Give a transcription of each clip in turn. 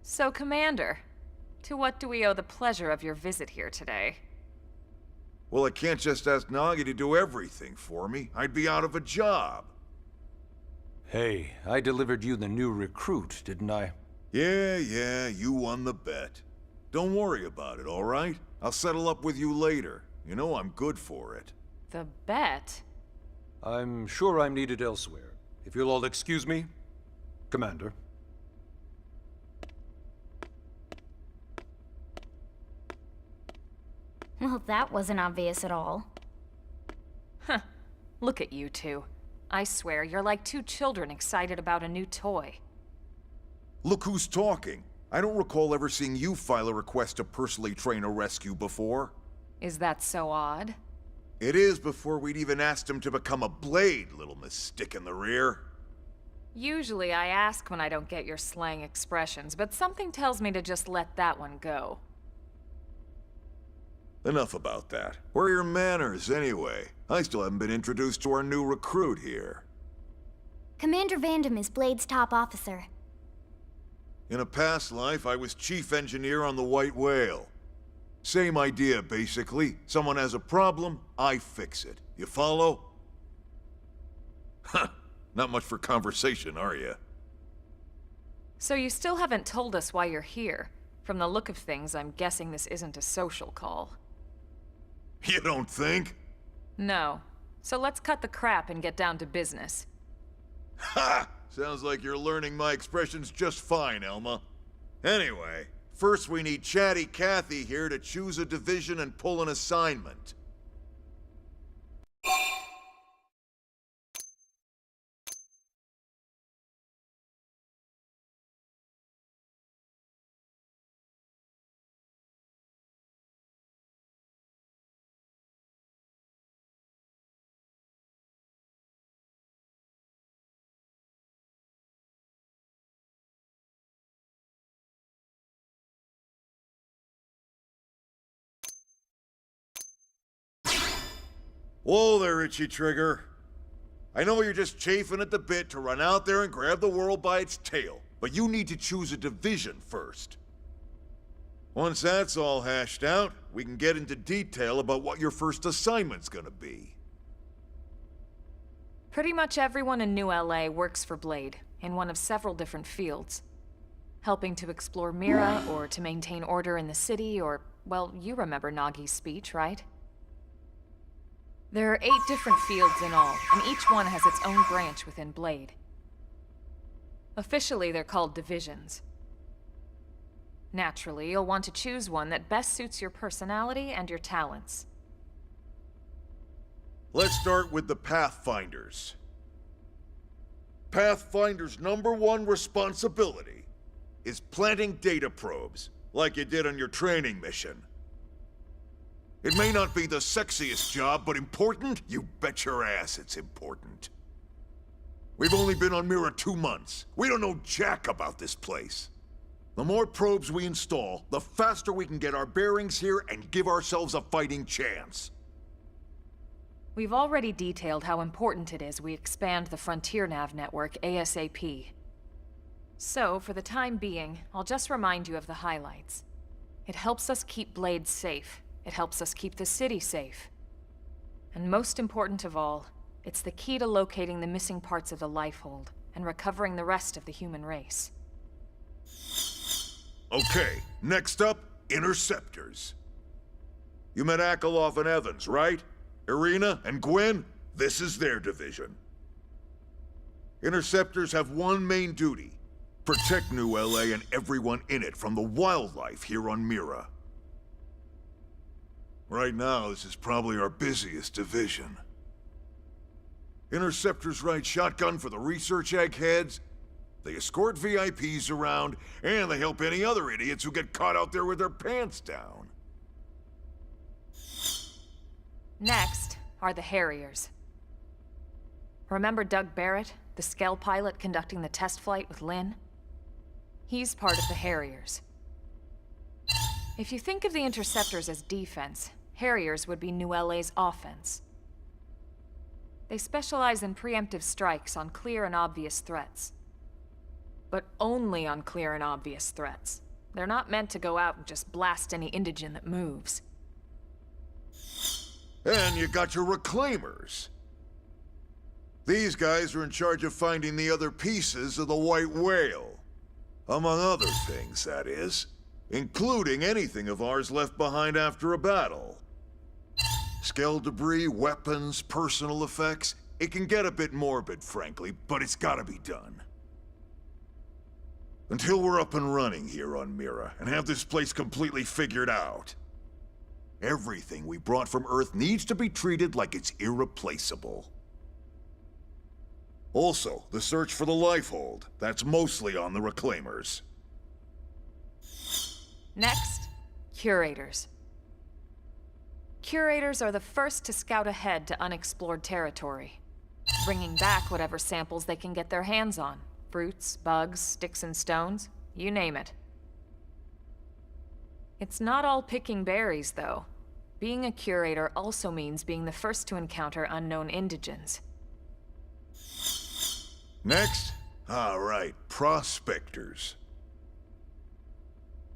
So, Commander, to what do we owe the pleasure of your visit here today? Well, I can't just ask Nagi to do everything for me. I'd be out of a job. Hey, I delivered you the new recruit, didn't I? Yeah, you won the bet. Don't worry about it, all right? I'll settle up with you later. You know I'm good for it. The bet? I'm sure I'm needed elsewhere. If you'll all excuse me, Commander. Well, that wasn't obvious at all. Huh. Look at you two. I swear, you're like two children excited about a new toy. Look who's talking. I don't recall ever seeing you file a request to personally train a rescue before. Is that so odd? It is before we'd even asked him to become a blade, little Miss Stick in the Rear. Usually I ask when I don't get your slang expressions, but something tells me to just let that one go. Enough about that. Where are your manners, anyway? I still haven't been introduced to our new recruit here. Commander Vandam is Blade's top officer. In a past life, I was chief engineer on the White Whale. Same idea, basically. Someone has a problem, I fix it. You follow? Huh. Not much for conversation, are you? So you still haven't told us why you're here. From the look of things, I'm guessing this isn't a social call. You don't think? No. So let's cut the crap and get down to business. Ha! Sounds like you're learning my expressions just fine, Elma. Anyway, first we need Chatty Cathy here to choose a division and pull an assignment. Whoa there, Itchy Trigger. I know you're just chafing at the bit to run out there and grab the world by its tail, but you need to choose a division first. Once that's all hashed out, we can get into detail about what your first assignment's gonna be. Pretty much everyone in New LA works for Blade, in one of several different fields. Helping to explore Mira, or to maintain order in the city, or, well, you remember Nagi's speech, right? There are 8 different fields in all, and each one has its own branch within Blade. Officially, they're called divisions. Naturally, you'll want to choose one that best suits your personality and your talents. Let's start with the Pathfinders. Pathfinder's #1 responsibility is planting data probes, like you did on your training mission. It may not be the sexiest job, but important? You bet your ass it's important. We've only been on Mira 2 months. We don't know jack about this place. The more probes we install, the faster we can get our bearings here and give ourselves a fighting chance. We've already detailed how important it is we expand the Frontier Nav network ASAP. So, for the time being, I'll just remind you of the highlights. It helps us keep Blade safe. It helps us keep the city safe. And most important of all, it's the key to locating the missing parts of the Lifehold and recovering the rest of the human race. Okay, next up, Interceptors. You met Akalov and Evans, right? Irina and Gwen? This is their division. Interceptors have one main duty: protect New LA and everyone in it from the wildlife here on Mira. Right now, this is probably our busiest division. Interceptors ride shotgun for the research eggheads, they escort VIPs around, and they help any other idiots who get caught out there with their pants down. Next are the Harriers. Remember Doug Barrett, the Skell pilot conducting the test flight with Lynn? He's part of the Harriers. If you think of the Interceptors as defense, Harriers would be New LA's offense. They specialize in preemptive strikes on clear and obvious threats. but only on clear and obvious threats. They're not meant to go out and just blast any indigen that moves. And you got your reclaimers. These guys are in charge of finding the other pieces of the White Whale. Among other things, that is. Including anything of ours left behind after a battle. Skell debris, weapons, personal effects. It can get a bit morbid, frankly, but it's gotta be done. Until we're up and running here on Mira, and have this place completely figured out. Everything we brought from Earth needs to be treated like it's irreplaceable. Also, the search for the Lifehold. That's mostly on the Reclaimers. Next, Curators. Curators are the first to scout ahead to unexplored territory, bringing back whatever samples they can get their hands on. Fruits, bugs, sticks and stones, you name it. It's not all picking berries, though. Being a curator also means being the first to encounter unknown indigens. Next? All right, prospectors.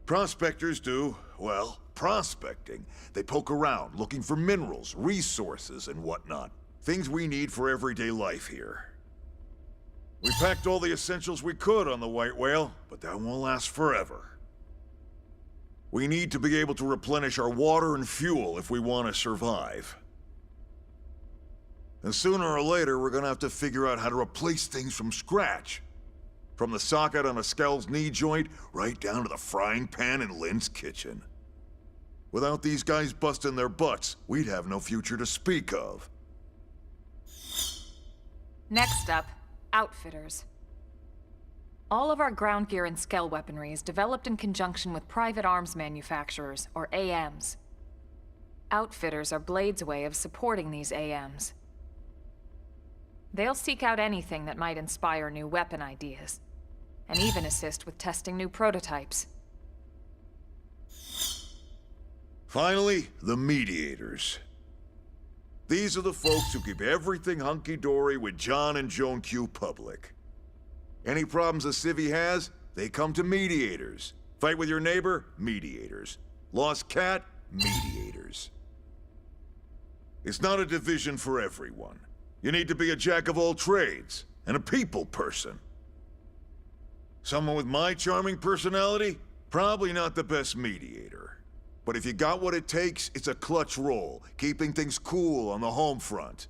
Prospectors do, well, prospecting. They poke around, looking for minerals, resources, and whatnot. Things we need for everyday life here. We packed all the essentials we could on the White Whale, but that won't last forever. We need to be able to replenish our water and fuel if we want to survive. And sooner or later, we're gonna have to figure out how to replace things from scratch. From the socket on a Skell's knee joint, right down to the frying pan in Lynn's kitchen. Without these guys busting their butts, we'd have no future to speak of. Next up, Outfitters. All of our ground gear and Skell weaponry is developed in conjunction with private arms manufacturers, or AMs. Outfitters are Blade's way of supporting these AMs. They'll seek out anything that might inspire new weapon ideas, and even assist with testing new prototypes. Finally, the Mediators. These are the folks who keep everything hunky-dory with John and Joan Q public. Any problems a civvy has, they come to Mediators. Fight with your neighbor? Mediators. Lost cat? Mediators. It's not a division for everyone. You need to be a jack of all trades, and a people person. Someone with my charming personality? Probably not the best mediator. But if you got what it takes, it's a clutch role, keeping things cool on the home front.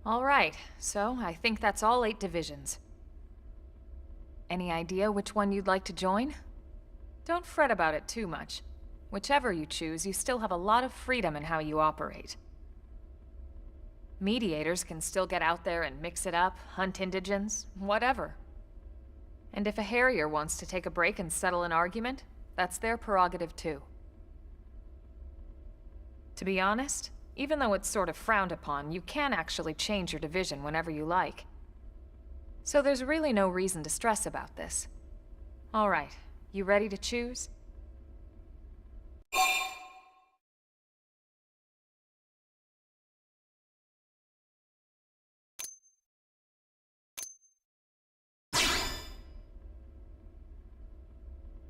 All right, so I think that's all 8 divisions. Any idea which one you'd like to join? Don't fret about it too much. Whichever you choose, you still have a lot of freedom in how you operate. Mediators can still get out there and mix it up, hunt indigens, whatever. And if a Harrier wants to take a break and settle an argument, that's their prerogative too. To be honest, even though it's sort of frowned upon, you can actually change your division whenever you like. So there's really no reason to stress about this. All right, you ready to choose?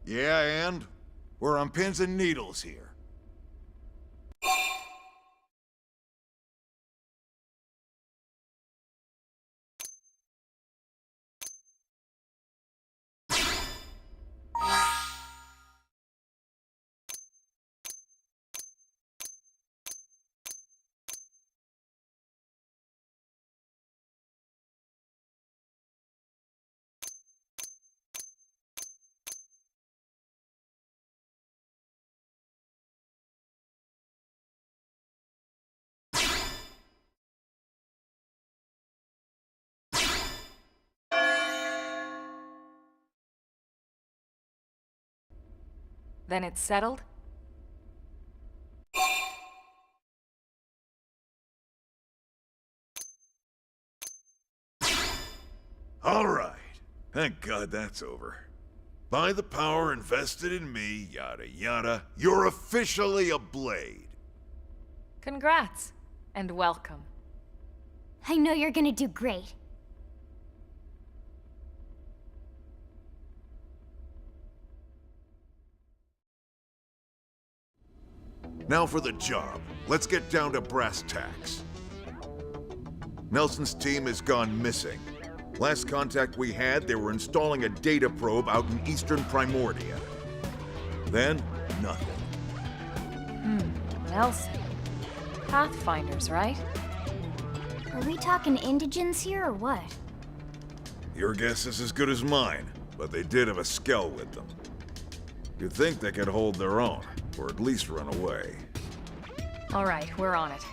Yeah, and? We're on pins and needles here. Then it's settled? All right. Thank God that's over. By the power invested in me, yada yada, you're officially a Blade. Congrats, and welcome. I know you're gonna do great. Now for the job. Let's get down to brass tacks. Nelson's team has gone missing. Last contact we had, they were installing a data probe out in eastern Primordia. Then, nothing. Nelson. Pathfinders, right? Are we talking indigents here or what? Your guess is as good as mine, but they did have a skell with them. You'd think they could hold their own, or at least run away. All right, we're on it.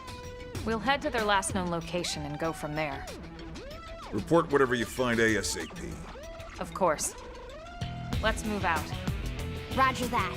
We'll head to their last known location and go from there. Report whatever you find ASAP. Of course. Let's move out. Roger that.